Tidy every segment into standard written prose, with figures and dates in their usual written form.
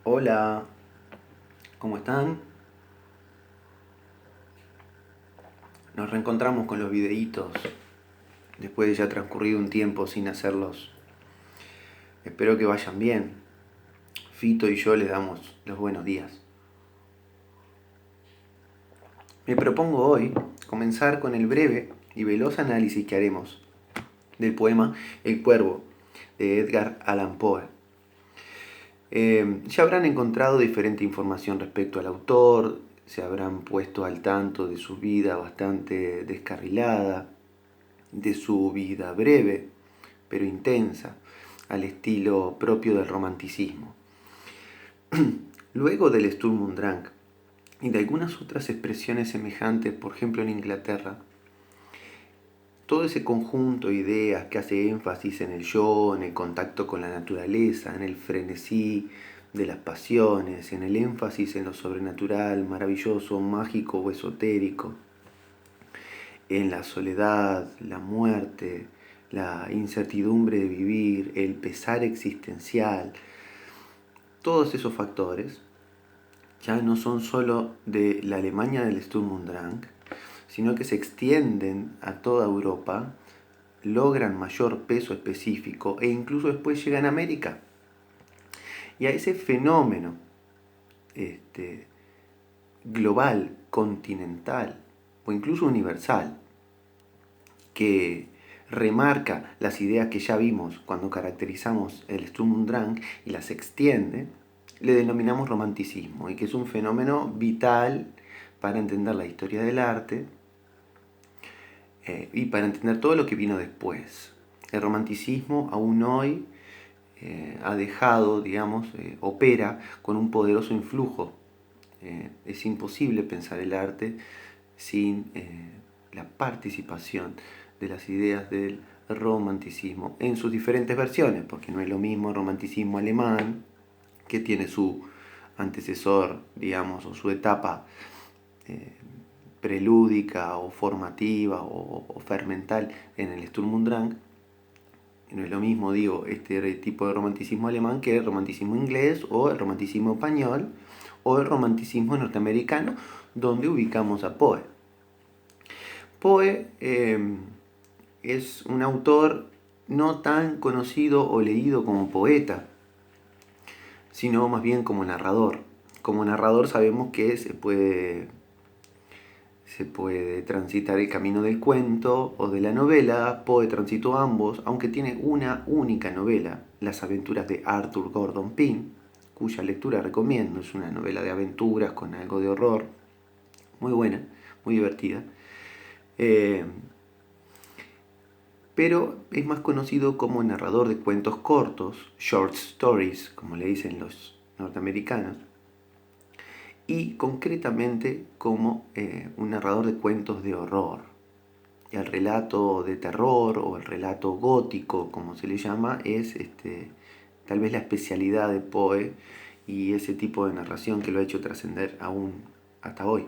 Hola, ¿cómo están? Nos reencontramos con los videitos después de ya transcurrido un tiempo sin hacerlos. Espero que vayan bien. Fito y yo les damos los buenos días. Me propongo hoy comenzar con el breve y veloz análisis que haremos del poema El Cuervo de Edgar Allan Poe. Ya habrán encontrado diferente información respecto al autor, se habrán puesto al tanto de su vida bastante descarrilada, de su vida breve pero intensa, al estilo propio del romanticismo. Luego del Sturm und Drang y de algunas otras expresiones semejantes, por ejemplo en Inglaterra, todo ese conjunto de ideas que hace énfasis en el yo, en el contacto con la naturaleza, en el frenesí de las pasiones, en el énfasis en lo sobrenatural, maravilloso, mágico o esotérico, en la soledad, la muerte, la incertidumbre de vivir, el pesar existencial, todos esos factores ya no son solo de la Alemania del Sturm und Drang, sino que se extienden a toda Europa, logran mayor peso específico e incluso después llegan a América. Y a ese fenómeno global, continental o incluso universal, que remarca las ideas que ya vimos cuando caracterizamos el Sturm und Drang y las extiende, le denominamos romanticismo, y que es un fenómeno vital para entender la historia del arte y para entender todo lo que vino después. El romanticismo aún hoy ha dejado, digamos, opera con un poderoso influjo. Es imposible pensar el arte sin la participación de las ideas del romanticismo en sus diferentes versiones, porque no es lo mismo el romanticismo alemán, que tiene su antecesor, digamos, o su etapa prelúdica o formativa o fermental en el Sturm und Drang. No es lo mismo, digo, este tipo de romanticismo alemán que el romanticismo inglés o el romanticismo español o el romanticismo norteamericano, donde ubicamos a Poe. Poe es un autor no tan conocido o leído como poeta, sino más bien como narrador. Como narrador sabemos que se puede transitar el camino del cuento o de la novela. Poe transitó ambos, aunque tiene una única novela, Las aventuras de Arthur Gordon Pym, cuya lectura recomiendo. Es una novela de aventuras con algo de horror, muy buena, muy divertida. Pero es más conocido como narrador de cuentos cortos, short stories, como le dicen los norteamericanos, y concretamente como un narrador de cuentos de horror. El relato de terror o el relato gótico, como se le llama, es tal vez la especialidad de Poe y ese tipo de narración que lo ha hecho trascender aún hasta hoy.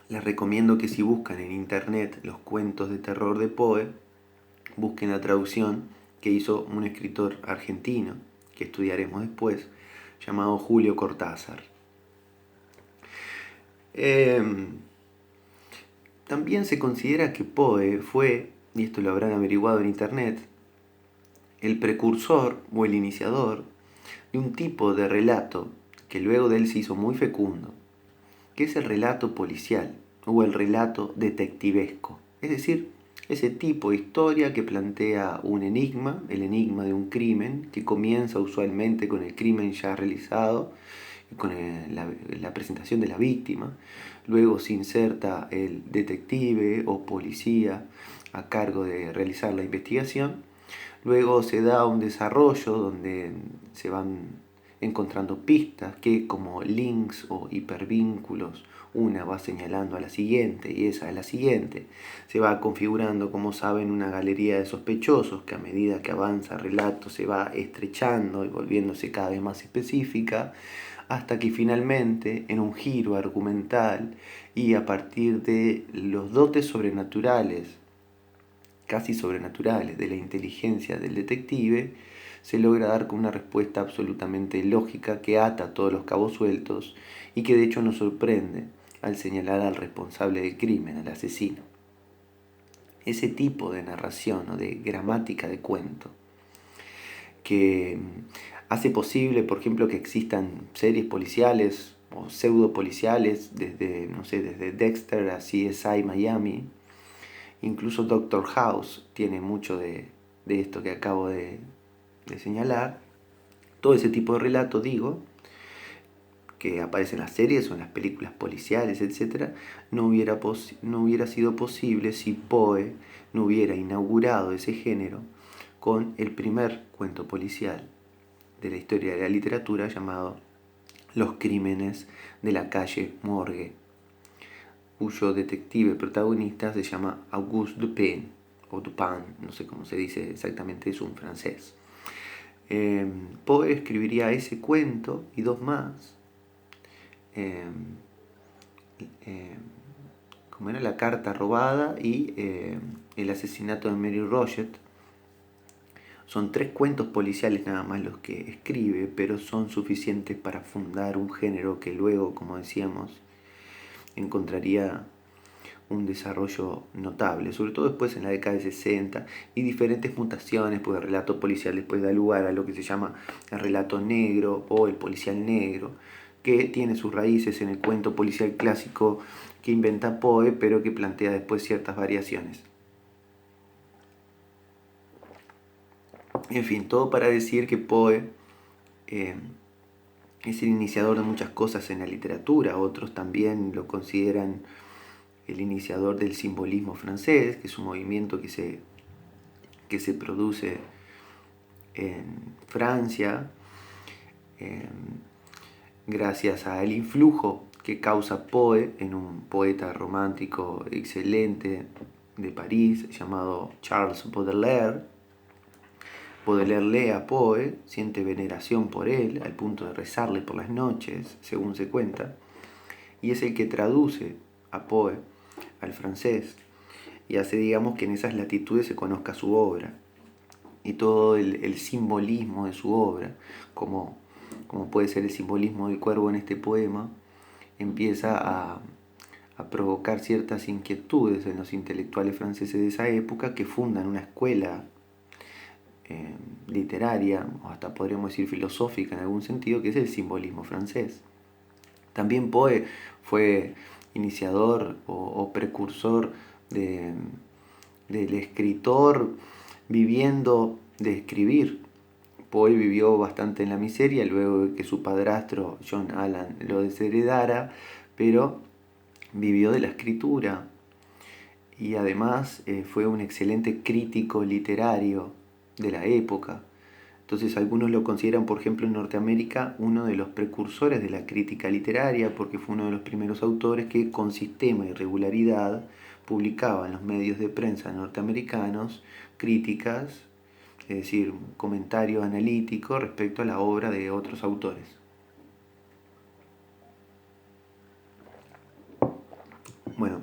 Les recomiendo que si buscan en internet los cuentos de terror de Poe, busquen la traducción que hizo un escritor argentino, que estudiaremos después, llamado Julio Cortázar. También se considera que Poe fue, y esto lo habrán averiguado en internet, el precursor o el iniciador de un tipo de relato que luego de él se hizo muy fecundo, que es el relato policial o el relato detectivesco. Es decir, ese tipo de historia que plantea un enigma, el enigma de un crimen, que comienza usualmente con el crimen ya realizado, con la presentación de la víctima. Luego se inserta el detective o policía a cargo de realizar la investigación. Luego se da un desarrollo donde se van encontrando pistas que, como links o hipervínculos, una va señalando a la siguiente y esa a la siguiente. Se va configurando, como saben, una galería de sospechosos que a medida que avanza el relato se va estrechando y volviéndose cada vez más específica, hasta que finalmente, en un giro argumental y a partir de los dotes sobrenaturales, casi sobrenaturales, de la inteligencia del detective, se logra dar con una respuesta absolutamente lógica que ata todos los cabos sueltos y que de hecho nos sorprende al señalar al responsable del crimen, al asesino. Ese tipo de narración o de gramática de cuento que hace posible, por ejemplo, que existan series policiales o pseudo policiales desde Dexter a CSI Miami. Incluso Doctor House tiene mucho de esto que acabo de señalar. Todo ese tipo de relato, digo, que aparece en las series o en las películas policiales, etc., no hubiera sido posible si Poe no hubiera inaugurado ese género con el primer cuento policial de la historia de la literatura llamado Los crímenes de la calle Morgue, cuyo detective protagonista se llama Auguste Dupin, o Dupin, no sé cómo se dice exactamente, es un francés. Poe escribiría ese cuento y dos más, como era La carta robada y El asesinato de Mary Roget. Son 3 cuentos policiales nada más los que escribe, pero son suficientes para fundar un género que luego, como decíamos, encontraría un desarrollo notable, sobre todo después en la década de 60, y diferentes mutaciones, pues el relato policial después da lugar a lo que se llama el relato negro o el policial negro, que tiene sus raíces en el cuento policial clásico que inventa Poe, pero que plantea después ciertas variaciones. En fin, todo para decir que Poe es el iniciador de muchas cosas en la literatura. Otros también lo consideran el iniciador del simbolismo francés, que es un movimiento que se produce en Francia gracias al influjo que causa Poe en un poeta romántico excelente de París llamado Charles Baudelaire. Baudelaire lee a Poe, siente veneración por él, al punto de rezarle por las noches, según se cuenta, y es el que traduce a Poe al francés y hace, digamos, que en esas latitudes se conozca su obra y todo el simbolismo de su obra, como puede ser el simbolismo del cuervo en este poema, empieza a provocar ciertas inquietudes en los intelectuales franceses de esa época que fundan una escuela literaria, o hasta podríamos decir filosófica en algún sentido, que es el simbolismo francés. También Poe fue iniciador o precursor del escritor viviendo de escribir. Poe vivió bastante en la miseria luego de que su padrastro John Allan lo desheredara, pero vivió de la escritura y además fue un excelente crítico literario de la época. Entonces algunos lo consideran, por ejemplo, en Norteamérica, uno de los precursores de la crítica literaria, porque fue uno de los primeros autores que con sistema y regularidad publicaba en los medios de prensa norteamericanos críticas, es decir, un comentario analítico respecto a la obra de otros autores. Bueno,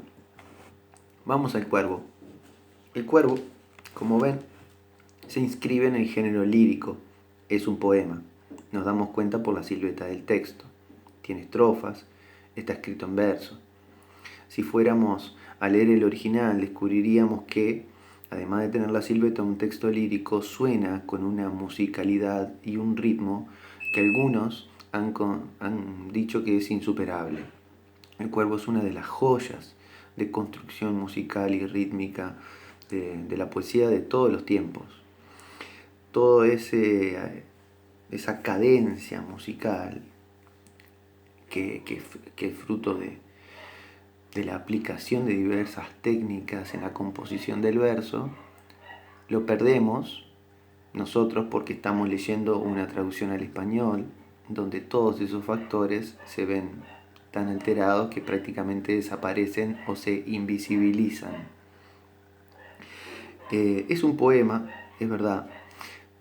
vamos al Cuervo. El Cuervo, como ven, se inscribe en el género lírico. Es un poema. Nos damos cuenta por la silueta del texto. Tiene estrofas, está escrito en verso. Si fuéramos a leer el original, descubriríamos que, además de tener la silueta de un texto lírico, suena con una musicalidad y un ritmo que algunos han dicho que es insuperable. El Cuervo es una de las joyas de construcción musical y rítmica de la poesía de todos los tiempos. Toda esa cadencia musical que es fruto de la aplicación de diversas técnicas en la composición del verso, lo perdemos nosotros porque estamos leyendo una traducción al español donde todos esos factores se ven tan alterados que prácticamente desaparecen o se invisibilizan. Es un poema, es verdad,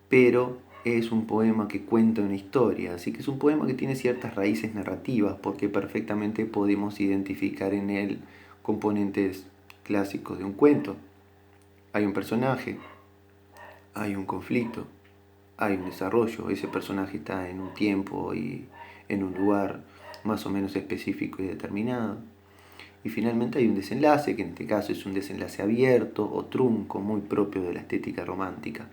pero es un poema que cuenta una historia, así que es un poema que tiene ciertas raíces narrativas porque perfectamente podemos identificar en él componentes clásicos de un cuento. Hay un personaje, hay un conflicto, hay un desarrollo, ese personaje está en un tiempo y en un lugar más o menos específico y determinado. Y finalmente hay un desenlace, que en este caso es un desenlace abierto o trunco, muy propio de la estética romántica.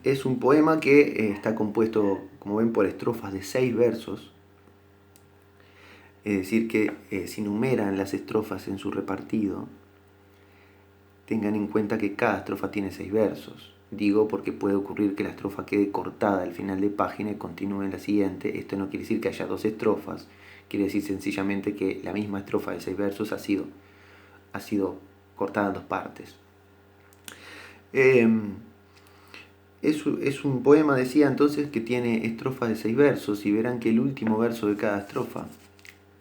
Es un poema que está compuesto, como ven, por estrofas de 6 versos. Es decir, que si numeran las estrofas en su repartido, tengan en cuenta que cada estrofa tiene 6 versos. Digo porque puede ocurrir que la estrofa quede cortada al final de página y continúe en la siguiente. Esto no quiere decir que haya 2 estrofas, quiere decir sencillamente que la misma estrofa de 6 versos ha sido cortada en 2 partes. Es un poema, decía entonces, que tiene estrofas de 6 versos, y verán que el último verso de cada estrofa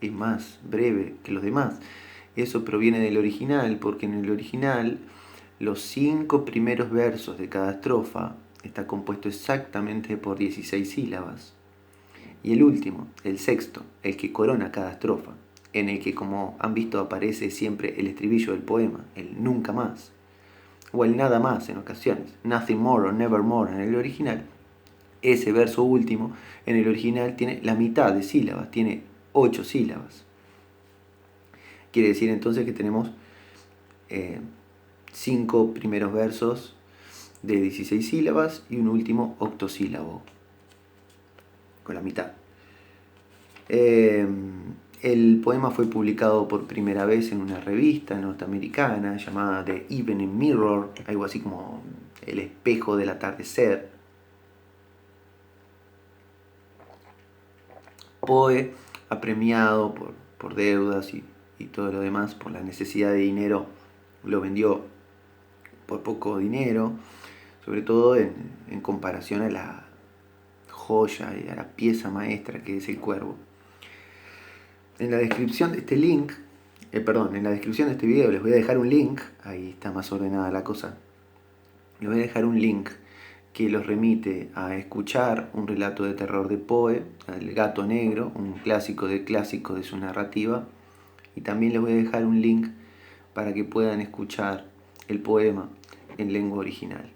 es más breve que los demás. Eso proviene del original, porque en el original los 5 primeros versos de cada estrofa está compuesto exactamente por 16 sílabas. Y el último, el sexto, el que corona cada estrofa, en el que, como han visto, aparece siempre el estribillo del poema, el nunca más, o el nada más en ocasiones, nothing more o nevermore en el original. Ese verso último en el original tiene la mitad de sílabas, tiene 8 sílabas. Quiere decir entonces que tenemos 5 primeros versos de 16 sílabas y un último octosílabo, con la mitad. El poema fue publicado por primera vez en una revista norteamericana llamada The Evening Mirror, algo así como El espejo del atardecer. Poe, apremiado por deudas y todo lo demás, por la necesidad de dinero, lo vendió por poco dinero, sobre todo en comparación a la joya y a la pieza maestra que es El Cuervo. En la descripción de este en la descripción de este video les voy a dejar un link, ahí está más ordenada la cosa, les voy a dejar un link que los remite a escuchar un relato de terror de Poe, El gato negro, un clásico de clásicos de su narrativa, y también les voy a dejar un link para que puedan escuchar el poema en lengua original,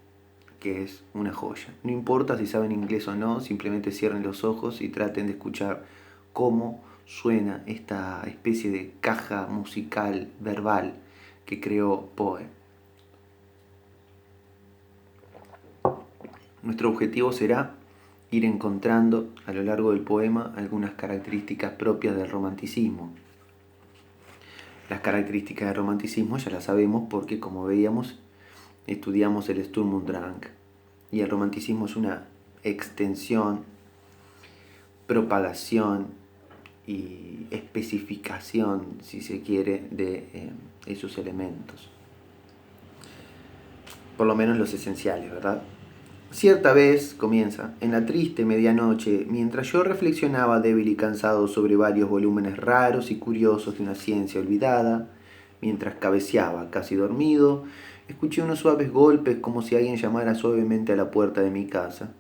que es una joya. No importa si saben inglés o no, simplemente cierren los ojos y traten de escuchar cómo suena esta especie de caja musical verbal que creó Poe. Nuestro objetivo será ir encontrando a lo largo del poema algunas características propias del romanticismo. Las características del romanticismo ya las sabemos porque, como veíamos, estudiamos el Sturm und Drang. Y el romanticismo es una extensión, propagación y especificación, si se quiere, de esos elementos. Por lo menos los esenciales, ¿verdad? Cierta vez, comienza, en la triste medianoche, mientras yo reflexionaba débil y cansado sobre varios volúmenes raros y curiosos de una ciencia olvidada, mientras cabeceaba, casi dormido, escuché unos suaves golpes como si alguien llamara suavemente a la puerta de mi casa.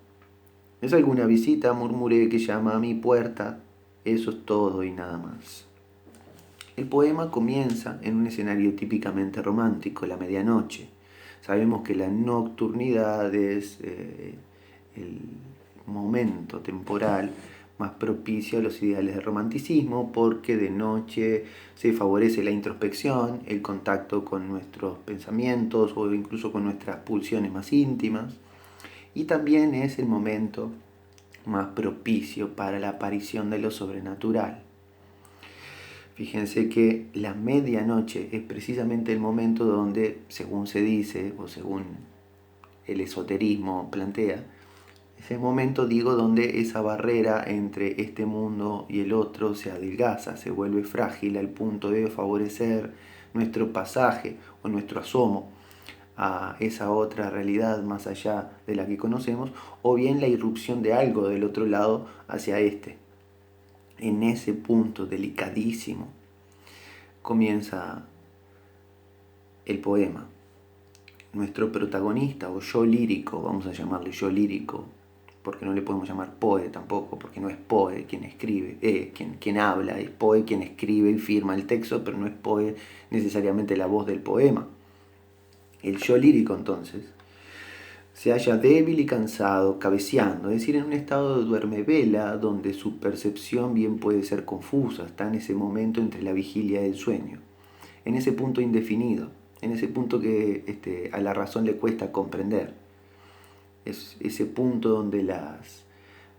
¿Es alguna visita?, murmuré, que llama a mi puerta. Eso es todo y nada más. El poema comienza en un escenario típicamente romántico, la medianoche. Sabemos que la nocturnidad es el momento temporal más propicio a los ideales del romanticismo, porque de noche se favorece la introspección, el contacto con nuestros pensamientos o incluso con nuestras pulsiones más íntimas, y también es el momento más propicio para la aparición de lo sobrenatural. Fíjense que la medianoche es precisamente el momento donde, según se dice, o según el esoterismo plantea, es el momento, donde esa barrera entre este mundo y el otro se adelgaza, se vuelve frágil al punto de favorecer nuestro pasaje o nuestro asomo a esa otra realidad más allá de la que conocemos, o bien la irrupción de algo del otro lado hacia este. En ese punto delicadísimo comienza el poema. Nuestro protagonista, o yo lírico, vamos a llamarle yo lírico, porque no le podemos llamar Poe tampoco, porque no es Poe quien escribe, quien habla, es Poe quien escribe y firma el texto, pero no es Poe necesariamente la voz del poema. El yo lírico, entonces, se halla débil y cansado, cabeceando, es decir, en un estado de duermevela donde su percepción bien puede ser confusa, está en ese momento entre la vigilia y el sueño, en ese punto indefinido, en ese punto que a la razón le cuesta comprender. Es ese punto donde las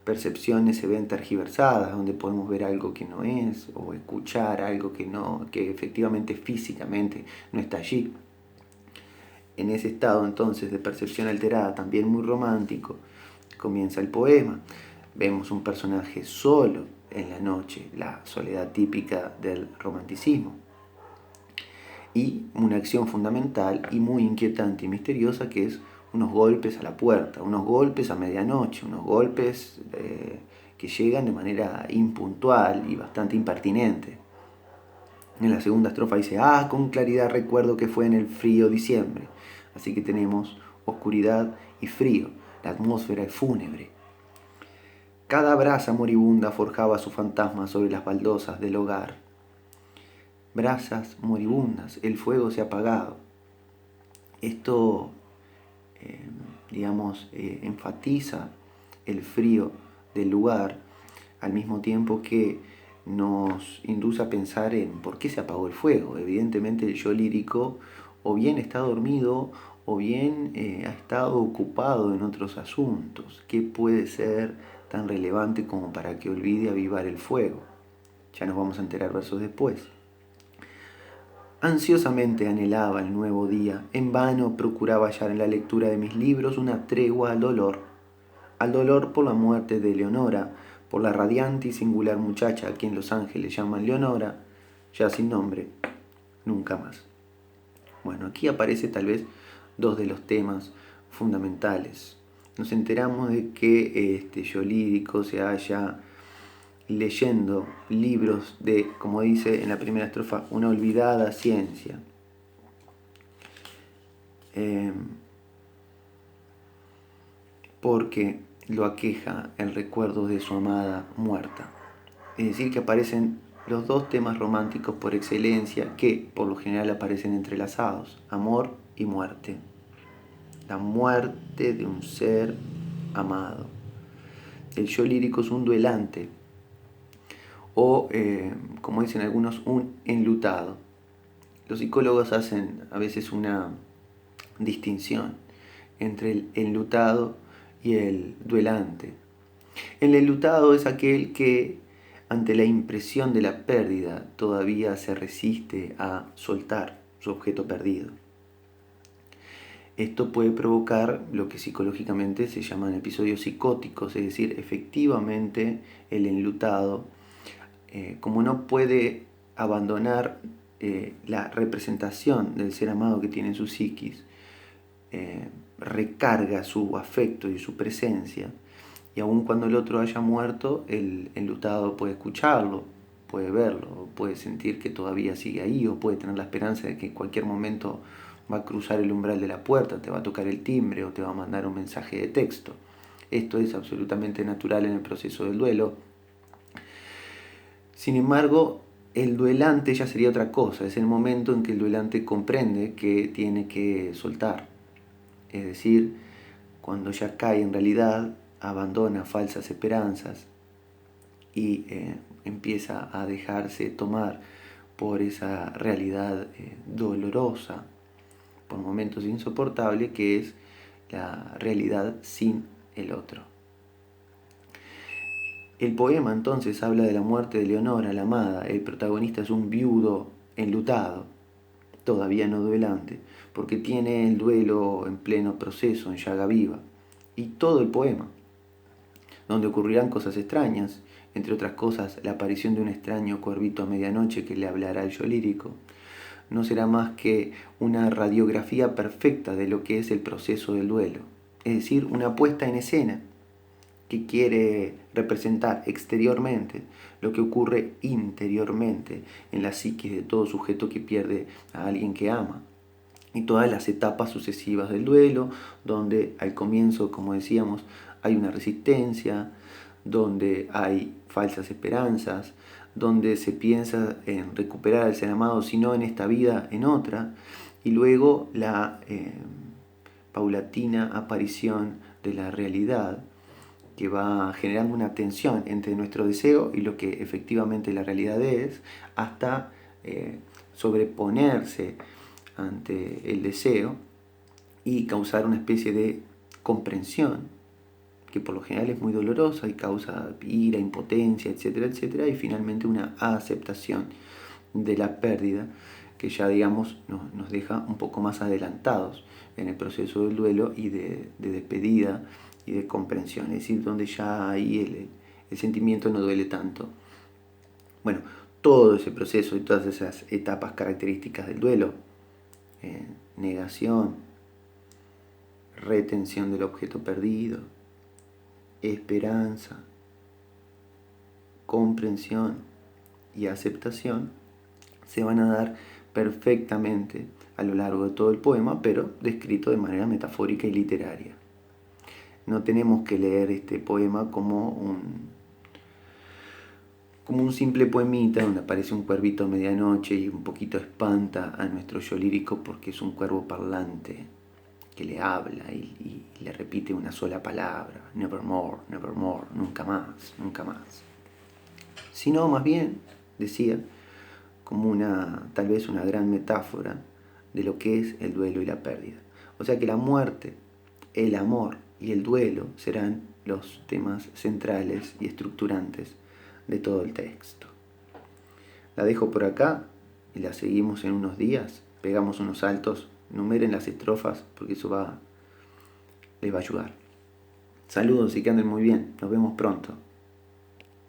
percepciones se ven tergiversadas, donde podemos ver algo que no es, o escuchar algo que efectivamente físicamente no está allí. En ese estado entonces de percepción alterada, también muy romántico, comienza el poema. Vemos un personaje solo en la noche, la soledad típica del romanticismo. Y una acción fundamental y muy inquietante y misteriosa que es unos golpes a la puerta, unos golpes a medianoche, unos golpes que llegan de manera impuntual y bastante impertinente. En la segunda estrofa dice, con claridad recuerdo que fue en el frío diciembre. Así que tenemos oscuridad y frío, la atmósfera es fúnebre. Cada brasa moribunda forjaba su fantasma sobre las baldosas del hogar. Brasas moribundas, el fuego se ha apagado. Esto, enfatiza el frío del lugar, al mismo tiempo que nos induce a pensar en por qué se apagó el fuego. Evidentemente el yo lírico o bien está dormido o bien ha estado ocupado en otros asuntos. ¿Qué puede ser tan relevante como para que olvide avivar el fuego? Ya nos vamos a enterar versos después. Ansiosamente anhelaba el nuevo día, en vano procuraba hallar en la lectura de mis libros una tregua al dolor por la muerte de Leonora, por la radiante y singular muchacha a quien los ángeles llaman Leonora, ya sin nombre, nunca más. Bueno, aquí aparece tal vez dos de los temas fundamentales. Nos enteramos de que este yo lírico se halla leyendo libros de, como dice en la primera estrofa, una olvidada ciencia. Porque lo aqueja el recuerdo de su amada muerta. Es decir, que aparecen los dos temas románticos por excelencia que por lo general aparecen entrelazados, amor y muerte. La muerte de un ser amado. El yo lírico es un duelante o, como dicen algunos, un enlutado. Los psicólogos hacen a veces una distinción entre el enlutado y el duelante. El enlutado es aquel que ante la impresión de la pérdida todavía se resiste a soltar su objeto perdido. Esto puede provocar lo que psicológicamente se llaman episodios psicóticos, es decir, efectivamente el enlutado, como no puede abandonar la representación del ser amado que tiene en su psiquis, recarga su afecto y su presencia, y aun cuando el otro haya muerto, el enlutado puede escucharlo, puede verlo, puede sentir que todavía sigue ahí, o puede tener la esperanza de que en cualquier momento va a cruzar el umbral de la puerta, te va a tocar el timbre o te va a mandar un mensaje de texto. Esto es absolutamente natural en el proceso del duelo. Sin embargo, el duelante ya sería otra cosa, es el momento en que el duelante comprende que tiene que soltar. Es decir, cuando ya cae en realidad, abandona falsas esperanzas y empieza a dejarse tomar por esa realidad dolorosa, por momentos insoportable, que es la realidad sin el otro. El poema entonces habla de la muerte de Leonora, la amada. El protagonista es un viudo enlutado, todavía no duelante, porque tiene el duelo en pleno proceso, en llaga viva. Y todo el poema, donde ocurrirán cosas extrañas, entre otras cosas la aparición de un extraño cuervito a medianoche que le hablará al yo lírico, no será más que una radiografía perfecta de lo que es el proceso del duelo, es decir, una puesta en escena que quiere representar exteriormente lo que ocurre interiormente en la psiquis de todo sujeto que pierde a alguien que ama. Y todas las etapas sucesivas del duelo, donde al comienzo, como decíamos, hay una resistencia, donde hay falsas esperanzas, donde se piensa en recuperar al ser amado, si no en esta vida, en otra, y luego la paulatina aparición de la realidad que va generando una tensión entre nuestro deseo y lo que efectivamente la realidad es, hasta sobreponerse ante el deseo y causar una especie de comprensión que por lo general es muy dolorosa y causa ira, impotencia, etcétera, etcétera, y finalmente una aceptación de la pérdida que ya digamos nos deja un poco más adelantados en el proceso del duelo y de despedida y de comprensión, es decir, donde ya ahí el sentimiento no duele tanto. Bueno, todo ese proceso y todas esas etapas características del duelo, negación, retención del objeto perdido, esperanza, comprensión y aceptación, se van a dar perfectamente a lo largo de todo el poema, pero descrito de manera metafórica y literaria. No tenemos que leer este poema como un simple poemita donde aparece un cuervito a medianoche y un poquito espanta a nuestro yo lírico porque es un cuervo parlante que le habla y le repite una sola palabra, nevermore, nevermore, nunca más, nunca más. Sino más bien, decía, como tal vez una gran metáfora de lo que es el duelo y la pérdida. O sea que la muerte, el amor y el duelo serán los temas centrales y estructurantes de todo el texto. La dejo por acá y la seguimos en unos días. Pegamos unos saltos, numeren las estrofas porque eso les va a ayudar. Saludos y que anden muy bien. Nos vemos pronto.